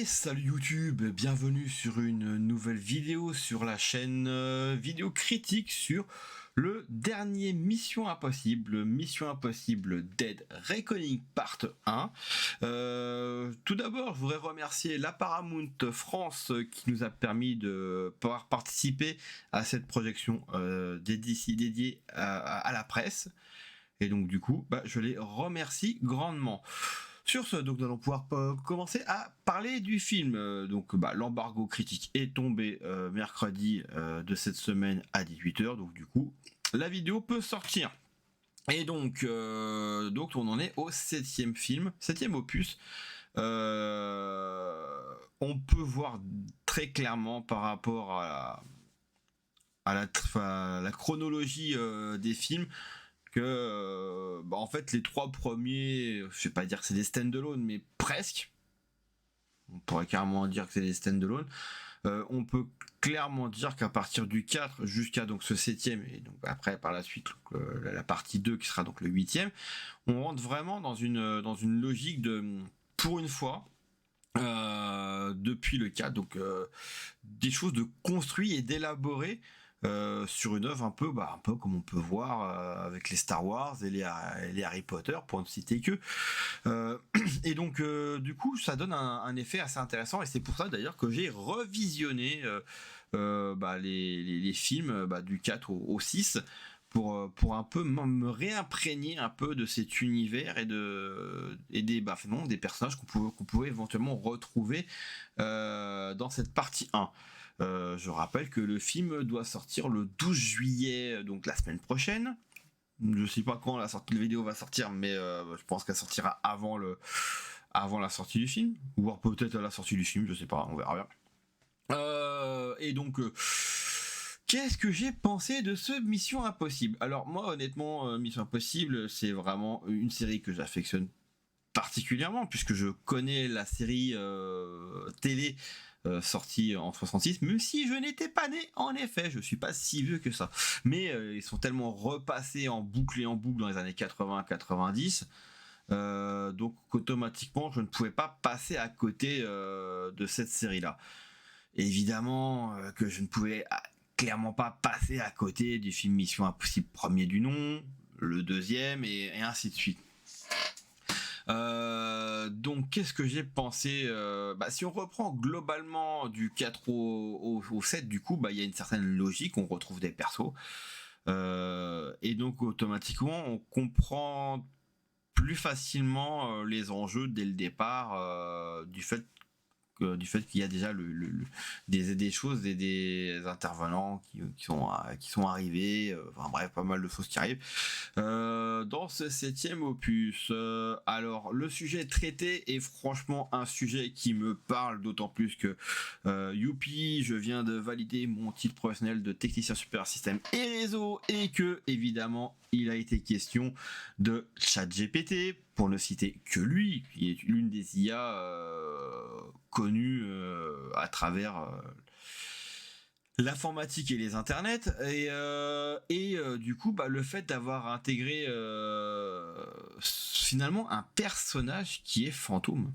Salut YouTube, bienvenue sur une nouvelle vidéo sur la chaîne vidéo critique sur le dernier Mission Impossible Dead Reckoning Part 1. Tout d'abord, je voudrais remercier la Paramount France qui nous a permis de pouvoir participer à cette projection dédiée à la presse. Et donc du coup, je les remercie grandement. Sur ce, donc, nous allons pouvoir commencer à parler du film. L'embargo critique est tombé mercredi de cette semaine à 18h. Donc du coup, la vidéo peut sortir. Et donc on en est au septième opus. On peut voir très clairement par rapport à la chronologie des films que en fait les trois premiers, je vais pas dire que c'est des stand-alone, mais presque. On pourrait carrément dire que c'est des stand-alone. On peut clairement dire qu'à partir du 4 jusqu'à donc ce 7e, et donc après par la suite la partie 2 qui sera donc le 8e, on rentre vraiment dans une logique de, pour une fois, depuis le 4, donc des choses de construit et d'élaboré sur une œuvre un peu comme on peut voir avec les Star Wars et les Harry Potter, pour ne citer que. Et donc du coup ça donne un effet assez intéressant, et c'est pour ça d'ailleurs que j'ai revisionné les films du 4 au 6 pour un peu me réimprégner un peu de cet univers et des personnages qu'on pouvait éventuellement retrouver dans cette partie 1. Je rappelle que le film doit sortir le 12 juillet, donc la semaine prochaine. Je sais pas quand la vidéo va sortir, mais je pense qu'elle sortira avant la sortie du film, ou voire peut-être à la sortie du film, je sais pas, on verra bien. Et donc, qu'est-ce que j'ai pensé de ce Mission Impossible ? Alors moi, honnêtement, Mission Impossible, c'est vraiment une série que j'affectionne particulièrement, puisque je connais la série télé sortie en 66, même si je n'étais pas né, en effet, je suis pas si vieux que ça. Mais ils sont tellement repassés en boucle dans les années 80-90, donc automatiquement, je ne pouvais pas passer à côté de cette série-là. Évidemment que je ne pouvais clairement pas passer à côté du film Mission Impossible premier du nom, le deuxième, et ainsi de suite. Donc qu'est-ce que j'ai pensé si on reprend globalement du 4 au 7, du coup il y a une certaine logique, on retrouve des persos et donc automatiquement on comprend plus facilement les enjeux dès le départ du fait qu'il y a déjà des choses, des intervenants qui sont arrivés, enfin bref, pas mal de choses qui arrivent dans ce 7e opus. Alors le sujet traité est franchement un sujet qui me parle, d'autant plus que youpi, je viens de valider mon titre professionnel de technicien super système et réseau, et que évidemment il a été question de ChatGPT, pour ne citer que lui, qui est l'une des IA connues à travers l'informatique et les internets, et du coup le fait d'avoir intégré finalement un personnage qui est fantôme.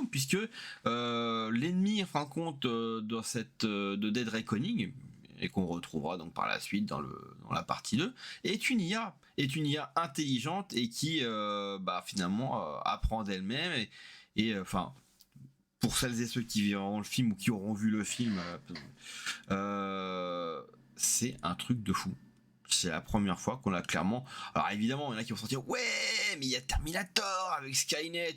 Puisque l'ennemi en fin de compte de Dead Reckoning, et qu'on retrouvera donc par la suite dans la partie 2, est une IA intelligente, et qui finalement apprend d'elle-même, et pour celles et ceux qui verront le film ou qui auront vu le film, c'est un truc de fou. C'est la première fois qu'on a clairement... Alors évidemment, il y en a qui vont sortir « Ouais, mais il y a Terminator avec Skynet !»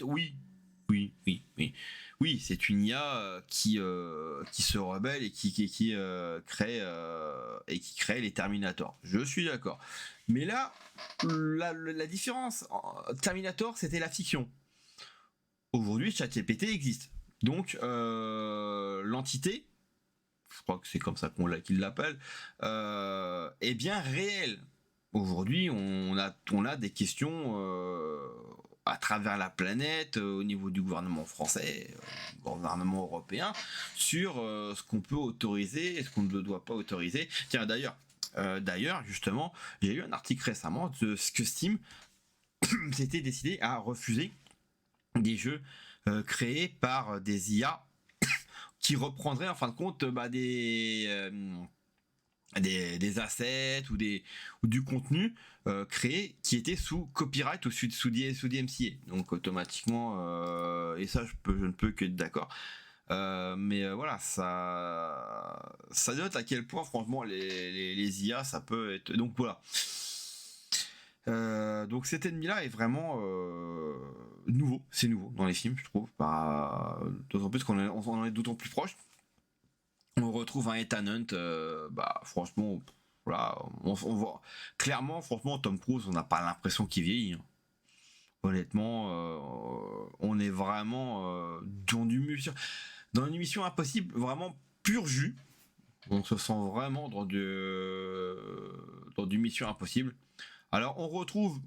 Oui, c'est une IA qui se rebelle et qui crée les Terminators. Je suis d'accord. Mais là, la différence, Terminator, c'était la fiction. Aujourd'hui, ChatGPT existe. Donc, l'entité, je crois que c'est comme ça qu'il l'appelle, est bien réelle. Aujourd'hui, on a des questions à travers la planète, au niveau du gouvernement français, du gouvernement européen, sur ce qu'on peut autoriser et ce qu'on ne doit pas autoriser. Tiens, d'ailleurs, justement, j'ai lu un article récemment de ce que Steam s'était décidé à refuser des jeux créés par des IA qui reprendraient en fin de compte des assets ou du contenu créé qui était sous copyright ou sous DMCA. Donc automatiquement, et ça je ne peux que être d'accord. Mais voilà, ça note à quel point franchement les IA ça peut être. Donc voilà. Donc cet ennemi-là est vraiment nouveau, c'est nouveau dans les films, je trouve. D'autant plus qu'on en est d'autant plus proche. On retrouve un Ethan Hunt, franchement, voilà, on voit clairement, franchement, Tom Cruise, on n'a pas l'impression qu'il vieillit. Hein. Honnêtement, on est vraiment dans une mission impossible, vraiment pur jus. On se sent vraiment dans du mission impossible. Alors, on retrouve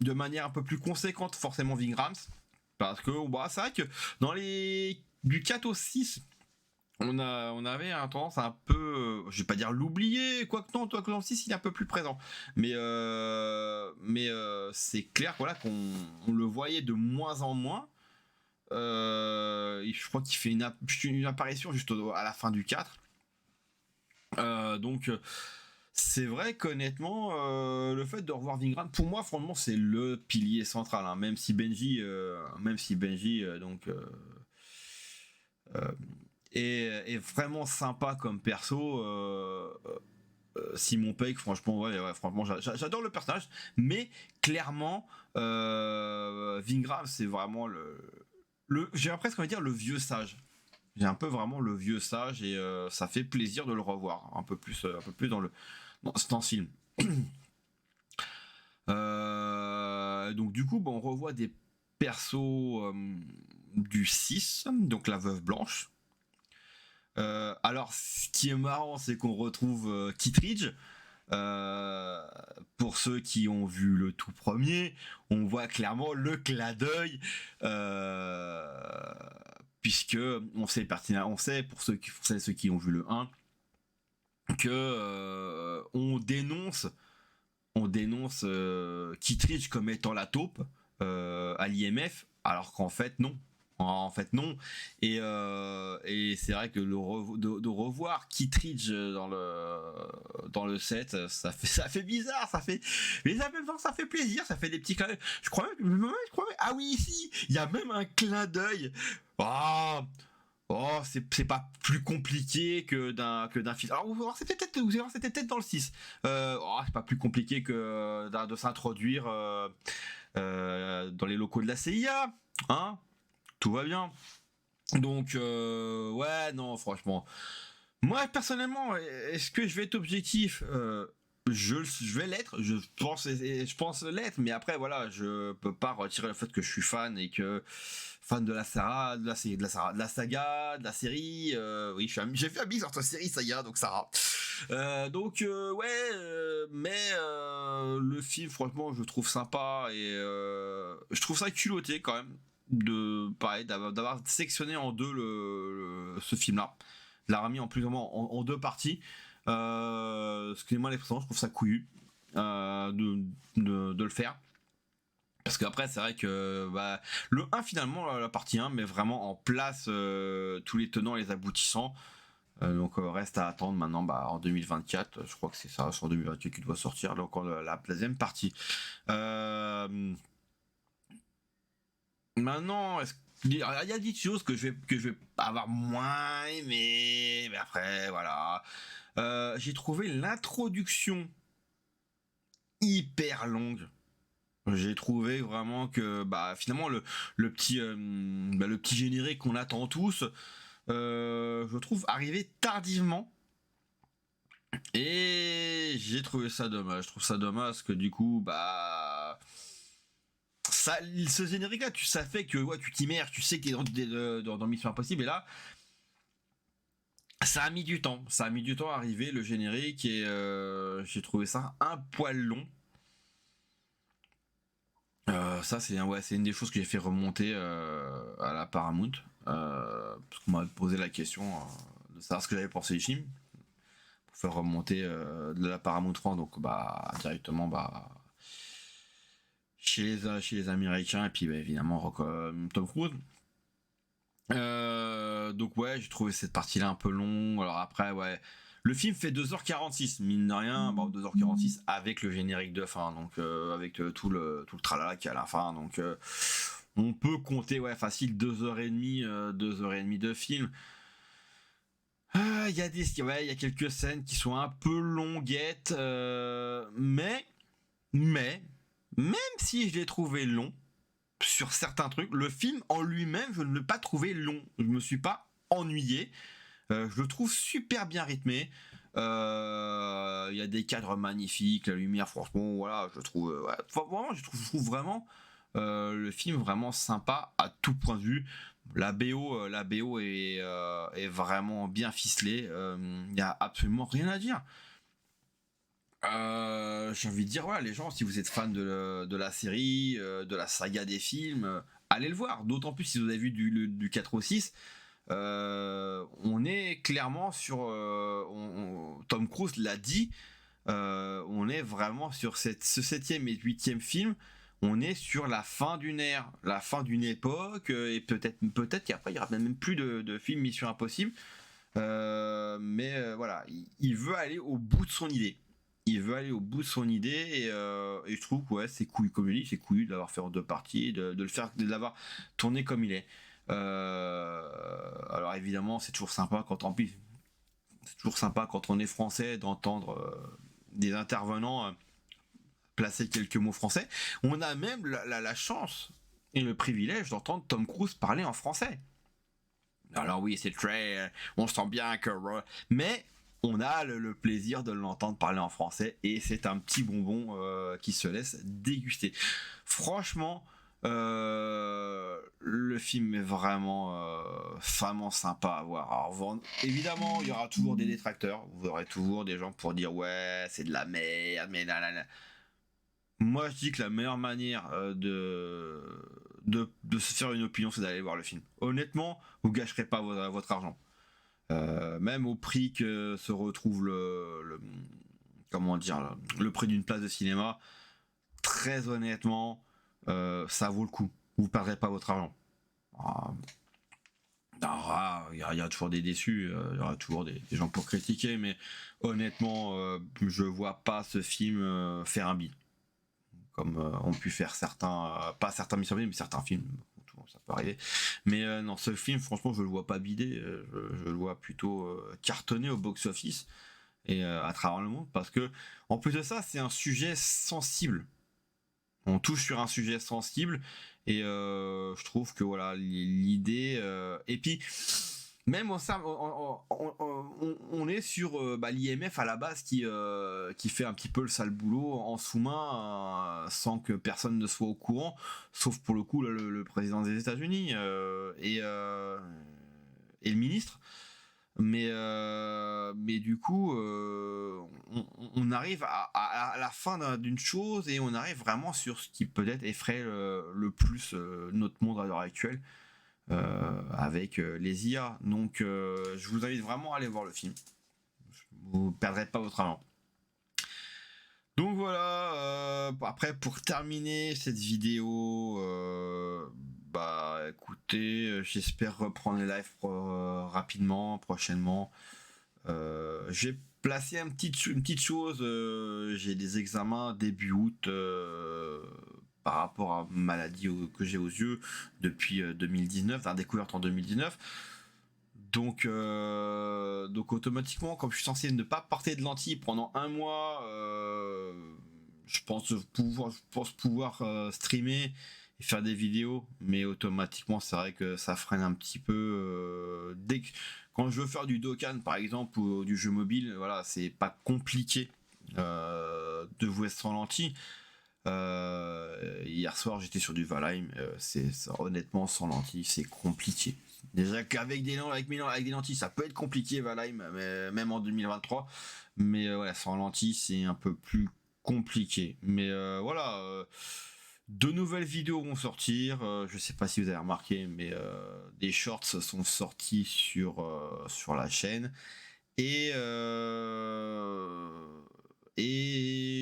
de manière un peu plus conséquente forcément Ving Rhames, parce que c'est vrai que dans du 4 au 6, on avait un tendance à un peu, je vais pas dire l'oublier, quoique non, toi que dans le 6 il est un peu plus présent, mais c'est clair voilà qu'on le voyait de moins en moins. Je crois qu'il fait une apparition juste à la fin du 4. Donc c'est vrai qu'honnêtement le fait de revoir Ving Rhames, pour moi franchement c'est le pilier central, hein, même si Benji est vraiment sympa comme perso. Simon Pegg, franchement, franchement, j'adore le personnage, mais clairement, Ving Rhames, c'est vraiment j'ai presque envie de dire le vieux sage. J'ai un peu vraiment le vieux sage et ça fait plaisir de le revoir un peu plus dans ce film. Donc du coup, on revoit des persos du 6, donc la Veuve Blanche. Alors, ce qui est marrant, c'est qu'on retrouve Kittredge. Pour ceux qui ont vu le tout premier, on voit clairement le clin d'œil, puisque on sait pour ceux qui ont vu le 1, que on dénonce Kittredge comme étant la taupe à l'IMF, alors qu'en fait non. En fait non, et c'est vrai que de revoir Kittredge dans le set, ça fait bizarre, mais en même temps ça fait plaisir, ça fait des petits clins d'œil. Je crois même, ah oui, ici il y a même un clin d'œil. C'est pas plus compliqué que d'un film. Alors vous allez voir, c'était peut-être dans le 6. C'est pas plus compliqué que de s'introduire dans les locaux de la CIA, hein. Tout va bien. Donc, ouais, non, franchement. Moi, personnellement, est-ce que je vais être objectif je vais l'être, je pense l'être, mais après, voilà, je peux pas retirer le fait que je suis fan et que fan de la saga, de la série. Oui, j'ai fait un mix entre série et saga, donc Sarah. Mais le film, franchement, je trouve sympa et je trouve ça culotté quand même d'avoir sectionné en deux ce film-là, l'a remis en plus ou moins en deux parties. Excusez-moi l'expression, je trouve ça couillu de le faire. Parce qu'après, c'est vrai que le 1, finalement, la partie 1 met vraiment en place tous les tenants et les aboutissants. Donc reste à attendre maintenant en 2024. Je crois que c'est ça, sur 2024 qui doit sortir, donc la deuxième partie. Maintenant, il y a des choses que je vais avoir moins aimé, mais après, voilà. J'ai trouvé l'introduction hyper longue. J'ai trouvé vraiment que finalement le petit générique qu'on attend tous, je trouve arrivé tardivement. Et j'ai trouvé ça dommage. Je trouve ça dommage parce que du coup, ce générique là, ça fait que tu t'immerges, tu sais que t'es dans Mission Impossible, et là ça a mis du temps à arriver le générique, et j'ai trouvé ça un poil long. Ça c'est une des choses que j'ai fait remonter à la Paramount, parce qu'on m'avait posé la question de savoir ce que j'avais pensé du film, pour faire remonter de la Paramount France, donc directement chez les Américains, et puis évidemment Tom Cruise. Donc ouais, j'ai trouvé cette partie-là un peu longue. Alors après, ouais, le film fait 2h46, mine de rien. Bon, 2h46 avec le générique de fin, donc avec tout le tralala qui est à la fin. Donc on peut compter, ouais, facile 2h30, 2h30 de film. Il y a ouais, il y a quelques scènes qui sont un peu longuettes, mais, même si je l'ai trouvé long sur certains trucs, le film en lui-même, je ne l'ai pas trouvé long. Je me suis pas ennuyé. Je le trouve super bien rythmé. Il y a des cadres magnifiques, la lumière, franchement, voilà, je trouve, ouais, vraiment, je trouve vraiment le film vraiment sympa à tout point de vue. La BO est vraiment bien ficelée. Il n'y a absolument rien à dire. J'ai envie de dire, voilà, les gens, si vous êtes fan de la série, de la saga des films, allez le voir. D'autant plus si vous avez vu du 4 au 6. On est clairement sur. Tom Cruise l'a dit, on est vraiment sur ce 7e et 8e film. On est sur la fin d'une ère, la fin d'une époque, et peut-être qu'après il y aura même plus de films Mission Impossible. Mais voilà, il veut aller au bout de son idée. Il veut aller au bout de son idée et je trouve que ouais, c'est cool, comme je dis, c'est cool de l'avoir fait en deux parties, de le faire, de l'avoir tourné comme il est. Alors évidemment, c'est toujours sympa quand on est français d'entendre des intervenants placer quelques mots français. On a même la chance et le privilège d'entendre Tom Cruise parler en français. Alors oui, c'est très, on sent bien que, mais on a le plaisir de l'entendre parler en français et c'est un petit bonbon qui se laisse déguster. Franchement, le film est vraiment sympa à voir. Alors, évidemment, il y aura toujours des détracteurs. Vous aurez toujours des gens pour dire ouais, c'est de la merde, mais là. Moi, je dis que la meilleure manière de se faire une opinion, c'est d'aller voir le film. Honnêtement, vous gâcherez pas votre argent. Même au prix que se retrouve comment dire, le prix d'une place de cinéma, très honnêtement, ça vaut le coup. Vous perdrez pas votre argent. Il y a toujours des déçus, il y aura toujours des gens pour critiquer, mais honnêtement, je vois pas ce film faire un bide comme ont pu faire certains, pas certains Mission Impossible, mais certains films, ça peut arriver. Mais non, ce film, franchement, je le vois pas bider, je le vois plutôt cartonner au box-office et à travers le monde, parce que en plus de ça, c'est un sujet sensible. On touche sur un sujet sensible et je trouve que voilà l'idée et puis même on est sur l'IMF à la base qui fait un petit peu le sale boulot en sous-main sans que personne ne soit au courant, sauf pour le coup le président des États-Unis et le ministre. Mais du coup, on arrive à la fin d'une chose et on arrive vraiment sur ce qui peut-être effraie le plus notre monde à l'heure actuelle avec les IA. Donc, je vous invite vraiment à aller voir le film. Vous ne perdrez pas votre argent. Donc voilà, après pour terminer cette vidéo, écoutez, j'espère reprendre les lives rapidement, prochainement. J'ai placé une petite chose, j'ai des examens début août par rapport à une maladie que j'ai aux yeux depuis 2019, la découverte en 2019. Donc automatiquement, comme je suis censé ne pas porter de lentilles pendant un mois, je pense pouvoir streamer et faire des vidéos, mais automatiquement, c'est vrai que ça freine un petit peu. Quand je veux faire du Dokkan, par exemple, ou du jeu mobile, voilà, c'est pas compliqué de jouer sans lentilles. Hier soir, j'étais sur du Valheim. Honnêtement, sans lentilles, c'est compliqué. Déjà qu'avec des lentilles, ça peut être compliqué, Valheim, même en 2023. Mais ouais, sans lentilles, c'est un peu plus compliqué. Mais voilà, deux nouvelles vidéos vont sortir. Je sais pas si vous avez remarqué, mais des shorts sont sortis sur la chaîne. Et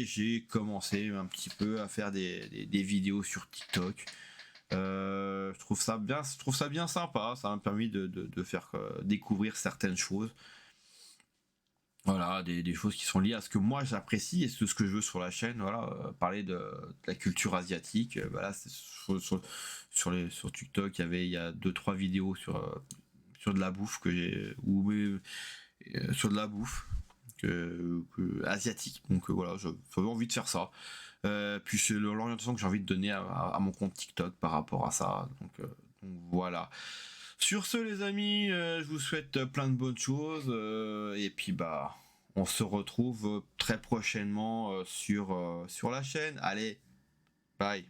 j'ai commencé un petit peu à faire des vidéos sur TikTok. Je trouve ça bien sympa. Ça m'a permis de faire découvrir certaines choses. Voilà, des choses qui sont liées à ce que moi j'apprécie et ce que je veux sur la chaîne. Voilà, parler de la culture asiatique. Voilà, c'est sur TikTok, il y a deux trois vidéos sur de la bouffe que j'ai sur de la bouffe asiatique. Donc voilà, j'avais envie de faire ça. Puis c'est l'orientation que j'ai envie de donner à mon compte TikTok par rapport à ça. Donc voilà. Sur ce, les amis, je vous souhaite plein de bonnes choses. Et puis bah, on se retrouve très prochainement sur la chaîne. Allez, bye.